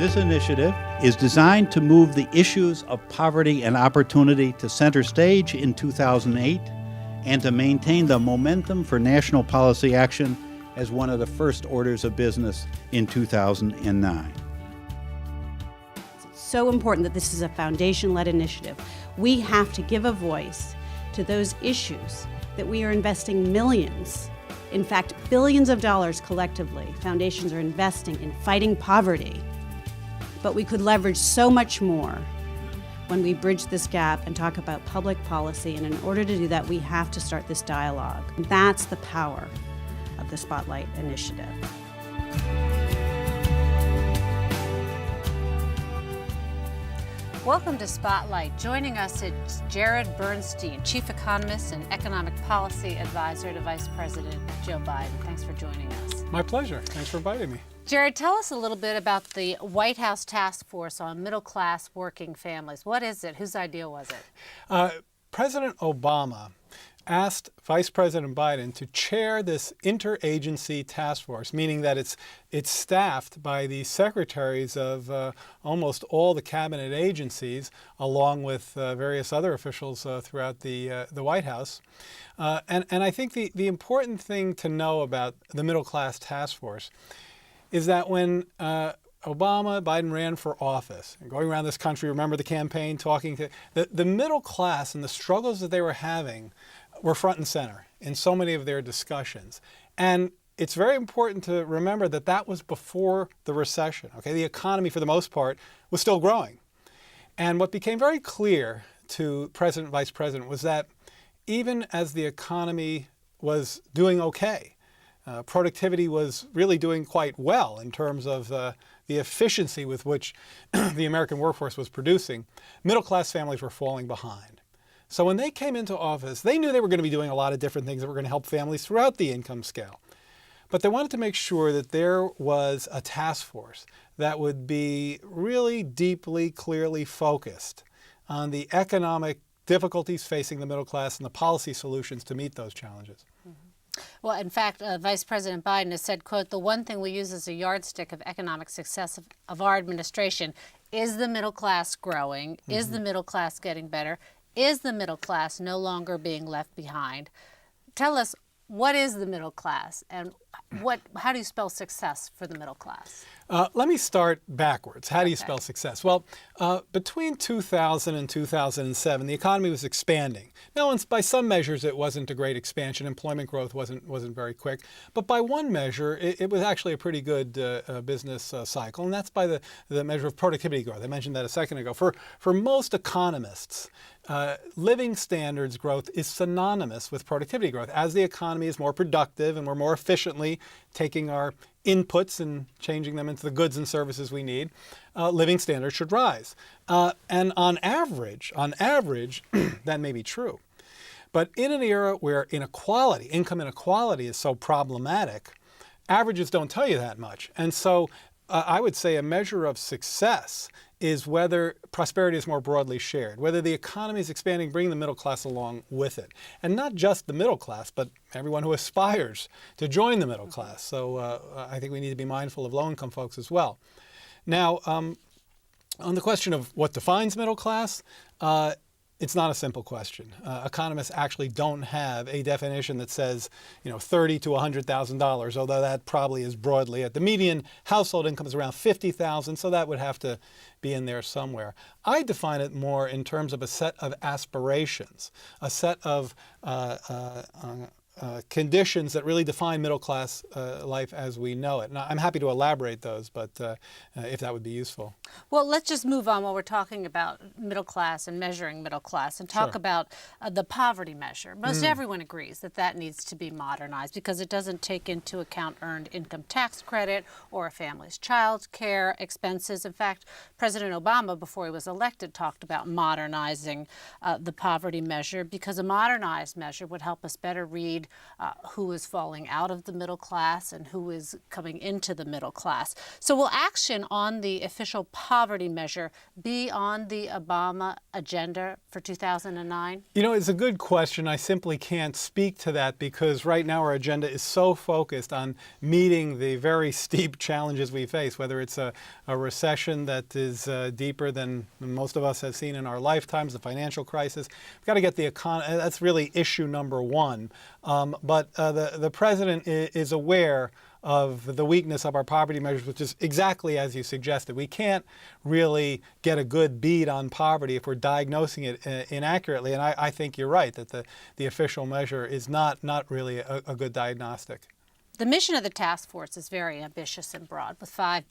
This initiative is designed to move the issues of poverty and opportunity to center stage in 2008 and to maintain the momentum for national policy action as one of the first orders of business in 2009. It's so important that this is a foundation-led initiative. We have to give a voice to those issues that we are investing millions, in fact, billions of dollars collectively. Foundations are investing in fighting poverty. But we could leverage so much more when we bridge this gap and talk about public policy. And in order to do that, we have to start this dialogue. And that's the power of the Spotlight Initiative. Welcome to Spotlight. Joining us is Jared Bernstein, Chief Economist and Economic Policy Advisor to Vice President Joe Biden. Thanks for joining us. My pleasure. Thanks for inviting me. Jared, tell us a little bit about the White House Task Force on Middle-Class Working Families. What is it? Whose idea was it? President Obama asked Vice President Biden to chair this interagency task force, meaning that it's staffed by the secretaries of almost all the cabinet agencies, along with various other officials throughout the White House. And I think the important thing to know about the Middle Class Task Force is that when Biden ran for office, and going around this country, remember the campaign, talking to the middle class and the struggles that they were having were front and center in so many of their discussions. And it's very important to remember that that was before the recession. Okay, the economy, for the most part, was still growing. And what became very clear to President, Vice President, was that even as the economy was doing okay, productivity was really doing quite well in terms of the efficiency with which the American workforce was producing, middle-class families were falling behind. So when they came into office, they knew they were going to be doing a lot of different things that were going to help families throughout the income scale. But they wanted to make sure that there was a task force that would be really deeply, clearly focused on the economic difficulties facing the middle class and the policy solutions to meet those challenges. Well, in fact, Vice President Biden has said, quote, "The one thing we use as a yardstick of economic success of our administration is the middle class growing, is the middle class getting better, is the middle class no longer being left behind." Tell us, what is the middle class, and how do you spell success for the middle class? Let me start backwards. How do you spell success? Well, between 2000 and 2007, the economy was expanding. Now, by some measures, it wasn't a great expansion. Employment growth wasn't very quick. But by one measure, it was actually a pretty good business cycle, and that's by the measure of productivity growth. I mentioned that a second ago. For most economists, living standards growth is synonymous with productivity growth. As the economy is more productive and we're more efficiently taking our inputs and changing them into the goods and services we need, living standards should rise. And on average, that may be true. But in an era where income inequality is so problematic, averages don't tell you that much. And so I would say a measure of success is whether prosperity is more broadly shared, whether the economy is expanding, bringing the middle class along with it. And not just the middle class, but everyone who aspires to join the middle class. So I think we need to be mindful of low-income folks as well. Now, on the question of what defines middle class, it's not a simple question. Economists actually don't have a definition that says, $30,000 to $100,000, although that probably is broadly it. The median household income is around $50,000, so that would have to be in there somewhere. I define it more in terms of a set of aspirations, a set of conditions that really define middle-class life as we know it. Now, I'm happy to elaborate those, but if that would be useful. Well, let's just move on while we're talking about middle class and measuring middle class and talk about the poverty measure. Most everyone agrees that needs to be modernized because it doesn't take into account earned income tax credit or a family's child care expenses. In fact, President Obama, before he was elected, talked about modernizing the poverty measure because a modernized measure would help us better read read who is falling out of the middle class and who is coming into the middle class. So will action on the official poverty measure be on the Obama agenda for 2009? You know, it's a good question. I simply can't speak to that because right now our agenda is so focused on meeting the very steep challenges we face, whether it's a recession that is deeper than most of us have seen in our lifetimes, the financial crisis. We've got to get the economy. That's really issue number one. But the president is aware of the weakness of our poverty measures, which is exactly as you suggested. We can't really get a good bead on poverty if we're diagnosing it inaccurately. And I think you're right that the official measure is not really a good diagnostic. The mission of the task force is very ambitious and broad with 5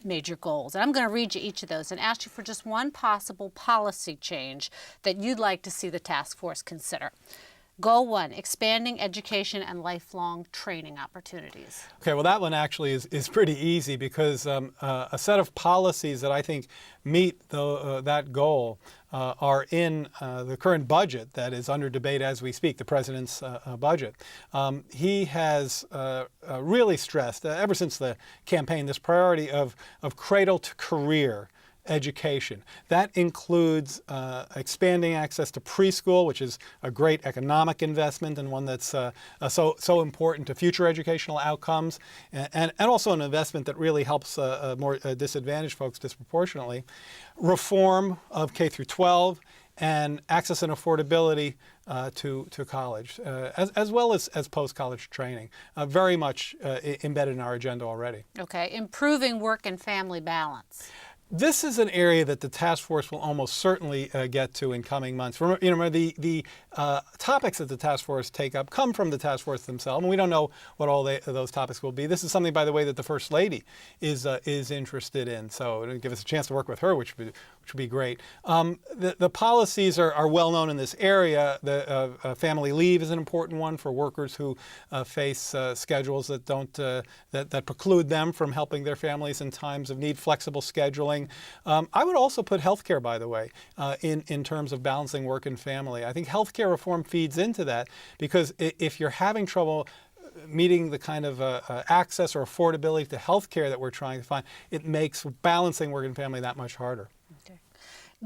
major goals. And I'm going to read you each of those and ask you for just one possible policy change that you'd like to see the task force consider. Goal 1, expanding education and lifelong training opportunities. Okay, well, that one actually is pretty easy because a set of policies that I think meet that goal are in the current budget that is under debate as we speak, the president's budget. He has really stressed, ever since the campaign, this priority of cradle to career education. That includes expanding access to preschool, which is a great economic investment and one that's so important to future educational outcomes, and also an investment that really helps more disadvantaged folks disproportionately. Reform of K through 12 and access and affordability to college, as well as post-college training, very much embedded in our agenda already. Okay, improving work and family balance. This is an area that the task force will almost certainly get to in coming months. Remember, the topics that the task force take up come from the task force themselves, and we don't know what all those topics will be. This is something, by the way, that the First Lady is interested in, so it'll give us a chance to work with her, which would be great. The policies are well known in this area. The family leave is an important one for workers who face schedules that don't that preclude them from helping their families in times of need. Flexible scheduling. I would also put healthcare, by the way, in terms of balancing work and family. I think healthcare reform feeds into that because if you're having trouble meeting the kind of access or affordability to healthcare that we're trying to find, it makes balancing work and family that much harder. Okay.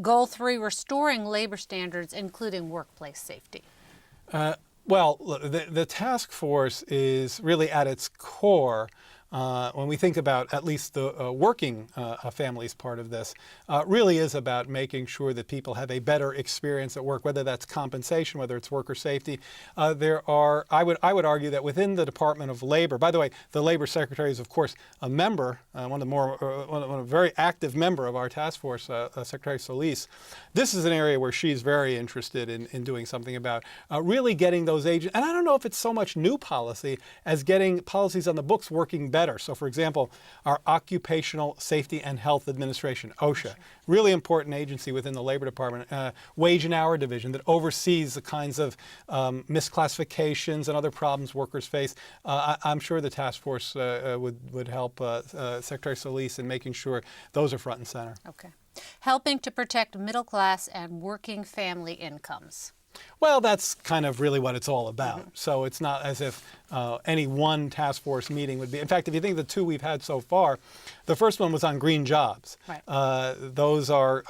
Goal 3, restoring labor standards, including workplace safety. Well, look, the task force is really at its core, when we think about at least the working families part of this, really is about making sure that people have a better experience at work, whether that's compensation, whether it's worker safety. I would argue that within the Department of Labor, by the way, the Labor Secretary is, of course, a member, a very active member of our task force, Secretary Solis. This is an area where she's very interested in doing something about really getting those agents, and I don't know if it's so much new policy as getting policies on the books working better. So, for example, our Occupational Safety and Health Administration, OSHA, really important agency within the Labor Department, Wage and Hour Division that oversees the kinds of misclassifications and other problems workers face. I'm sure the task force would help Secretary Solis in making sure those are front and center. Okay. Helping to protect middle class and working family incomes. Well, that's kind of really what it's all about. Mm-hmm. So it's not as if any one task force meeting would be. In fact, if you think of the 2 we've had so far, the first one was on green jobs. Right. Those are,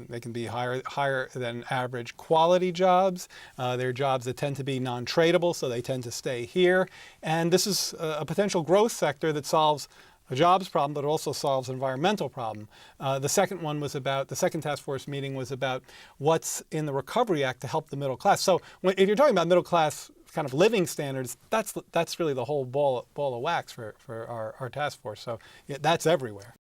they can be higher than average quality jobs. They're jobs that tend to be non-tradable, so they tend to stay here. And this is a potential growth sector that solves a jobs problem, but it also solves an environmental problem. The second task force meeting was about what's in the Recovery Act to help the middle class. So if you're talking about middle class kind of living standards, that's really the whole ball of wax for our task force. So yeah, that's everywhere.